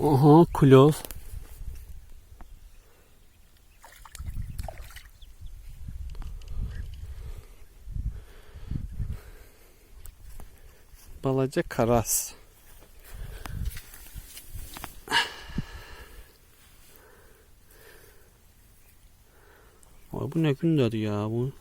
Aha kulol. Balaca karas. Ay bu ne gündür ya bu.